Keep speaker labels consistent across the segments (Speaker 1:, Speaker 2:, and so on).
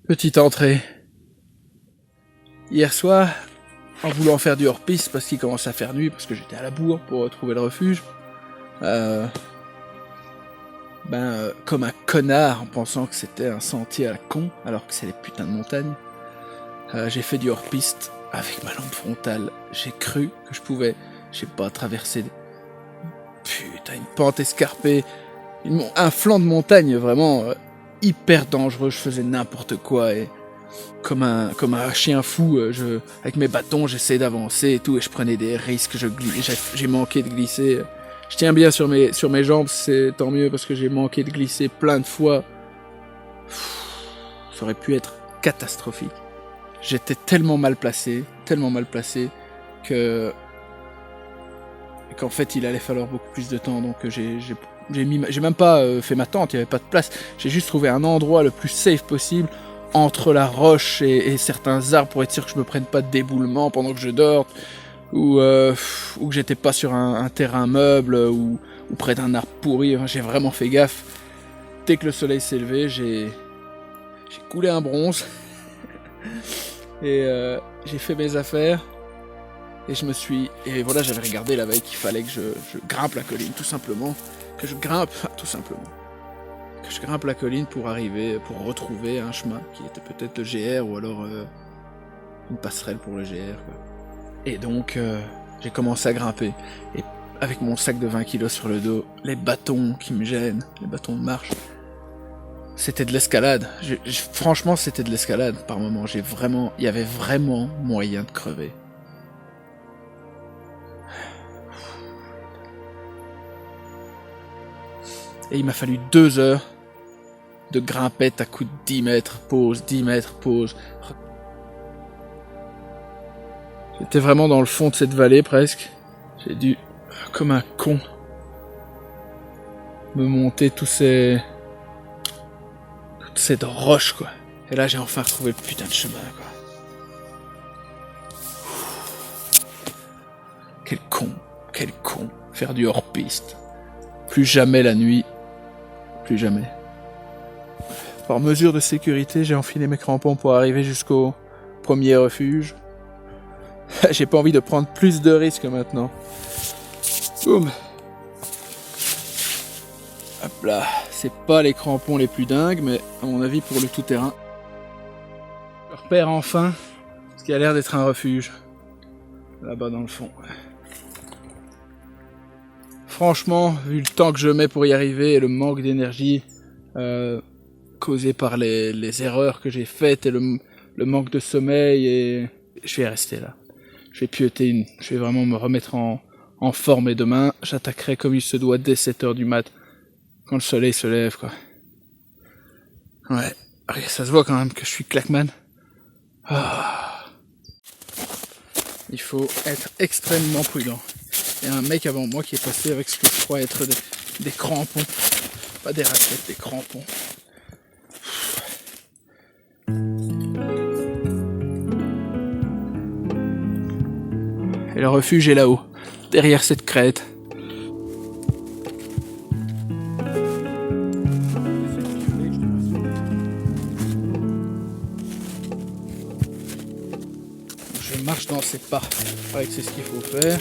Speaker 1: Petite entrée. Hier soir, en voulant faire du hors-piste parce qu'il commence à faire nuit, parce que j'étais à la bourre pour trouver le refuge, comme un connard en pensant que c'était un sentier à la con, alors que c'est les putains de montagnes, j'ai fait du hors-piste avec ma lampe frontale. J'ai cru que je pouvais, je sais pas, traverser une pente escarpée, un flanc de montagne vraiment hyper dangereux. Je faisais n'importe quoi et comme un chien fou, avec mes bâtons, j'essayais d'avancer et tout, et je prenais des risques, j'ai manqué de glisser. Je tiens bien sur mes jambes, c'est tant mieux parce que j'ai manqué de glisser plein de fois. Ça aurait pu être catastrophique. J'étais tellement mal placé qu'en fait il allait falloir beaucoup plus de temps, donc j'ai même pas fait ma tente, il n'y avait pas de place. J'ai juste trouvé un endroit le plus safe possible entre la roche et certains arbres pour être sûr que je me prenne pas de déboulement pendant que je dors, ou que j'étais pas sur un terrain meuble ou près d'un arbre pourri. Enfin, j'ai vraiment fait gaffe. Dès que le soleil s'est levé, j'ai coulé un bronze et j'ai fait mes affaires et j'avais regardé la veille qu'il fallait que je grimpe la colline tout simplement, que je grimpe la colline pour retrouver un chemin qui était peut-être le GR ou alors une passerelle pour le GR, quoi. Et donc j'ai commencé à grimper et avec mon sac de 20 kilos sur le dos, les bâtons qui me gênent, les bâtons de marche, c'était de l'escalade. Franchement, c'était de l'escalade par moment. Il y avait vraiment moyen de crever. Et il m'a fallu 2 heures de grimpette à coups de 10 mètres, pause, 10 mètres, pause. J'étais vraiment dans le fond de cette vallée presque. J'ai dû, comme un con, me monter toutes ces roches, quoi. Et là, j'ai enfin retrouvé le putain de chemin, quoi. Quel con. Faire du hors-piste. Plus jamais la nuit. Plus jamais. Par mesure de sécurité, j'ai enfilé mes crampons pour arriver jusqu'au premier refuge. J'ai pas envie de prendre plus de risques maintenant. Boum. Hop là. C'est pas les crampons les plus dingues, mais à mon avis pour le tout-terrain. Je repère enfin ce qui a l'air d'être un refuge. Là-bas dans le fond. Franchement, vu le temps que je mets pour y arriver et le manque d'énergie causé par les erreurs que j'ai faites et le manque de sommeil, et je vais rester là. Je vais vraiment me remettre en forme, et demain, j'attaquerai comme il se doit dès 7h du mat, quand le soleil se lève, quoi. Ouais, ça se voit quand même que je suis claqueman. Il faut être extrêmement prudent. Il y a un mec avant moi qui est passé avec ce que je crois être des crampons. Pas des raquettes, des crampons. Et le refuge est là-haut, derrière cette crête. Je marche dans ses pas. Je crois que c'est ce qu'il faut faire.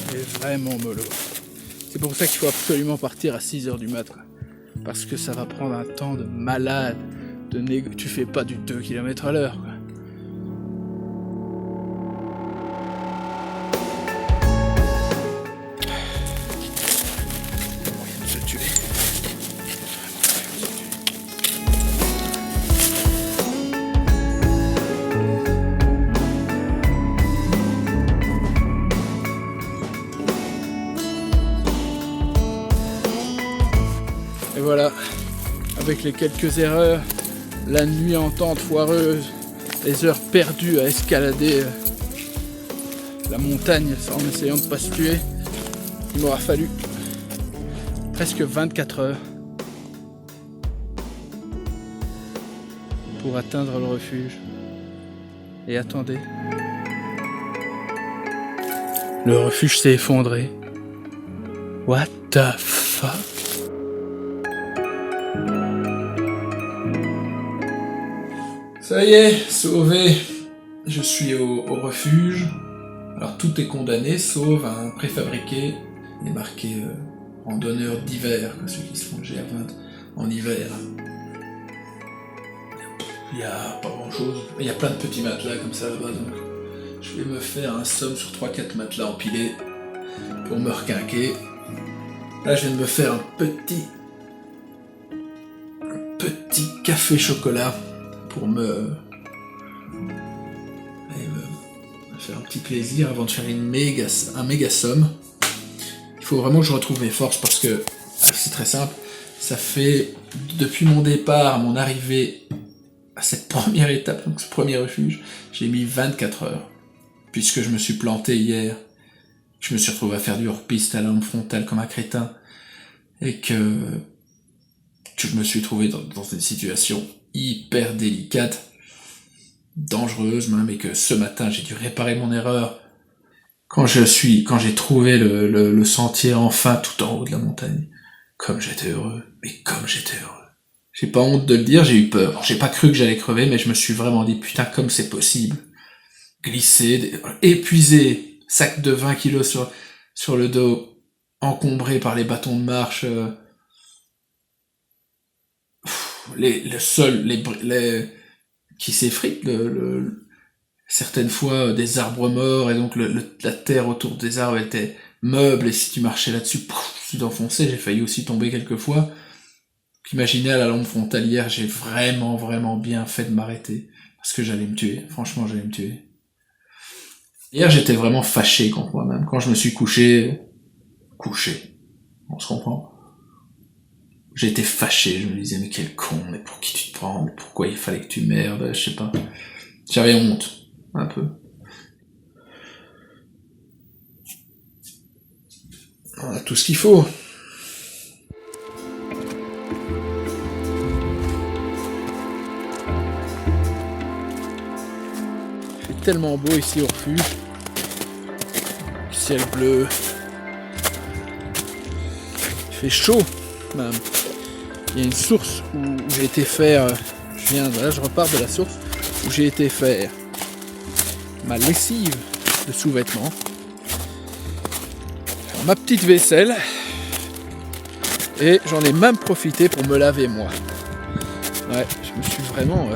Speaker 1: Je vais vraiment mollo. C'est pour ça qu'il faut absolument partir à 6h du mat', quoi. Parce que ça va prendre un temps de malade. Tu fais pas du 2 km à l'heure, quoi. Et voilà, avec les quelques erreurs, la nuit en tente foireuse, les heures perdues à escalader la montagne en essayant de ne pas se tuer, il m'aura fallu presque 24 heures pour atteindre le refuge. Et attendez, le refuge s'est effondré. What the fuck? Ça y est, sauvé. Je suis au refuge. Alors tout est condamné, sauf un préfabriqué. Il est marqué randonneur d'hiver, ceux qui se font le GR20 en hiver. Il y a pas grand chose. Il y a plein de petits matelas comme ça là-bas, donc je vais me faire un somme sur 3-4 matelas empilés pour me requinquer. Là, je viens de me faire un petit café chocolat pour me faire un petit plaisir avant de faire un méga somme. Il faut vraiment que je retrouve mes forces parce que c'est très simple. Ça fait depuis mon départ, mon arrivée à cette première étape, donc ce premier refuge, j'ai mis 24 heures. Puisque je me suis planté hier, je me suis retrouvé à faire du hors-piste à l'arme frontale comme un crétin, et que je me suis trouvé dans une situation hyper délicate, dangereuse même, et que ce matin j'ai dû réparer mon erreur quand j'ai trouvé le sentier enfin tout en haut de la montagne. Comme j'étais heureux, mais comme j'étais heureux. J'ai pas honte de le dire, j'ai eu peur. J'ai pas cru que j'allais crever, mais je me suis vraiment dit, putain, comme c'est possible. Glisser, épuisé, sac de 20 kilos sur le dos, encombré par les bâtons de marche, le sol, qui s'effritent, certaines fois des arbres morts, et donc la terre autour des arbres était meuble, et si tu marchais là-dessus, tu t'enfonçais. J'ai failli aussi tomber quelques fois. Imaginez, à la lampe frontalière, j'ai vraiment, vraiment bien fait de m'arrêter, parce que j'allais me tuer. Franchement, j'allais me tuer. Hier, j'étais vraiment fâché contre moi-même. Quand je me suis couché, on se comprend. J'étais fâché, je me disais, mais quel con, mais pour qui tu te prends, mais pourquoi il fallait que tu merdes, je sais pas. J'avais honte, un peu. On a tout ce qu'il faut. Il fait tellement beau ici au refuge. Ciel bleu. Il fait chaud même. Il y a une source où j'ai été faire. Je repars de la source où j'ai été faire ma lessive de sous-vêtements, ma petite vaisselle, et j'en ai même profité pour me laver moi. Ouais, je me suis vraiment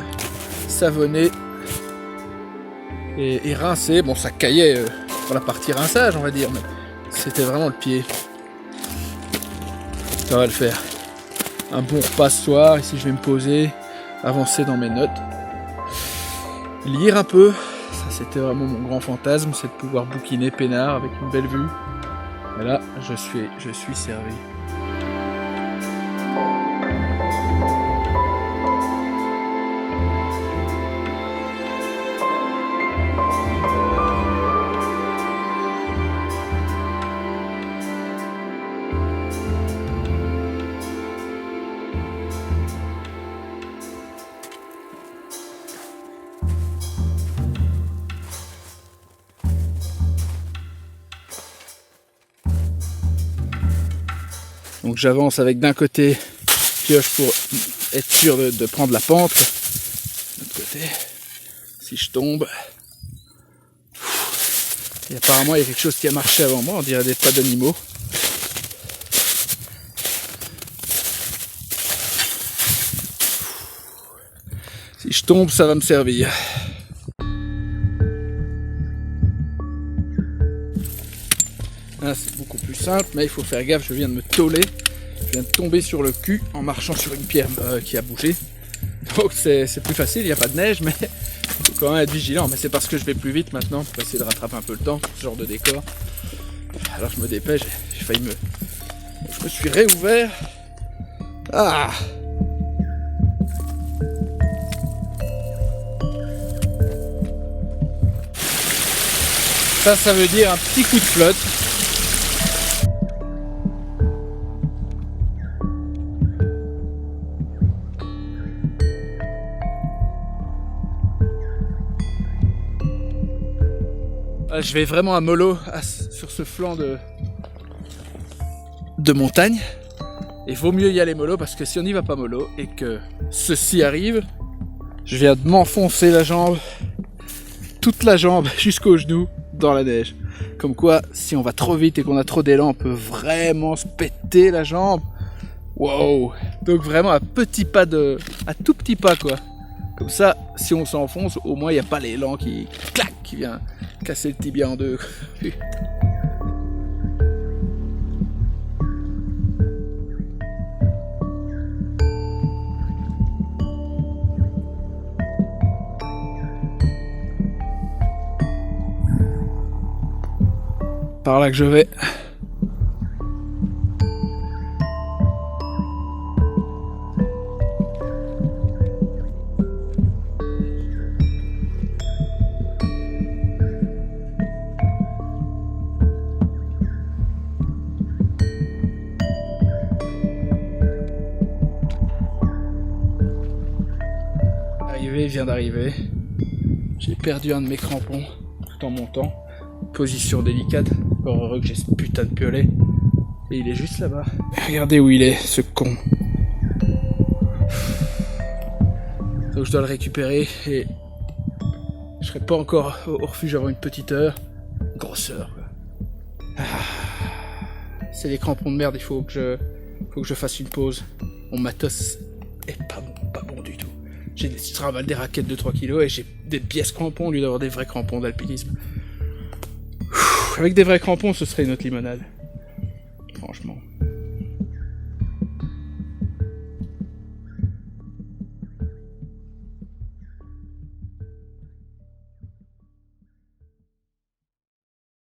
Speaker 1: savonné et rincé. Bon, ça caillait pour la partie rinçage, on va dire, mais c'était vraiment le pied. Ça va le faire. Un bon repas ce soir. Ici, je vais me poser, avancer dans mes notes, lire un peu. Ça, c'était vraiment mon grand fantasme, c'est de pouvoir bouquiner peinard avec une belle vue. Et là, je suis servi. Donc j'avance avec d'un côté pioche pour être sûr de prendre la pente. De l'autre côté, si je tombe. Et apparemment il y a quelque chose qui a marché avant moi, on dirait des pas d'animaux. Si je tombe, ça va me servir. Là, c'est beaucoup plus simple, mais il faut faire gaffe, je viens de me toller. Je viens de tomber sur le cul en marchant sur une pierre qui a bougé. Donc c'est plus facile, il n'y a pas de neige, mais il faut quand même être vigilant. Mais c'est parce que je vais plus vite maintenant pour essayer de rattraper un peu le temps, ce genre de décor. Alors je me dépêche, j'ai failli je me suis réouvert. Ah! Ça veut dire un petit coup de flotte. Je vais vraiment à mollo sur ce flanc de montagne. Et vaut mieux y aller mollo parce que si on n'y va pas mollo et que ceci arrive, Je viens de m'enfoncer la jambe, toute la jambe jusqu'au genou dans la neige. Comme quoi, si on va trop vite et qu'on a trop d'élan, on peut vraiment se péter la jambe. Wow! Donc vraiment à tout petit pas quoi. Comme ça, si on s'enfonce, au moins il n'y a pas l'élan qui clac, qui vient casser le tibia en deux. Par là que je vais. Vient d'arriver. J'ai perdu un de mes crampons tout en montant. Position délicate. Encore heureux que j'ai ce putain de piolet. Et il est juste là-bas. Regardez où il est, ce con. Donc je dois le récupérer et je serai pas encore au refuge avant une petite heure. Grosse heure. C'est des crampons de merde, il faut que je fasse une pause. Mon matos est pas bon du tout. J'ai des travail des raquettes de 3 kg et j'ai des pièces crampons au lieu d'avoir des vrais crampons d'alpinisme. Avec des vrais crampons, ce serait une autre limonade. Franchement.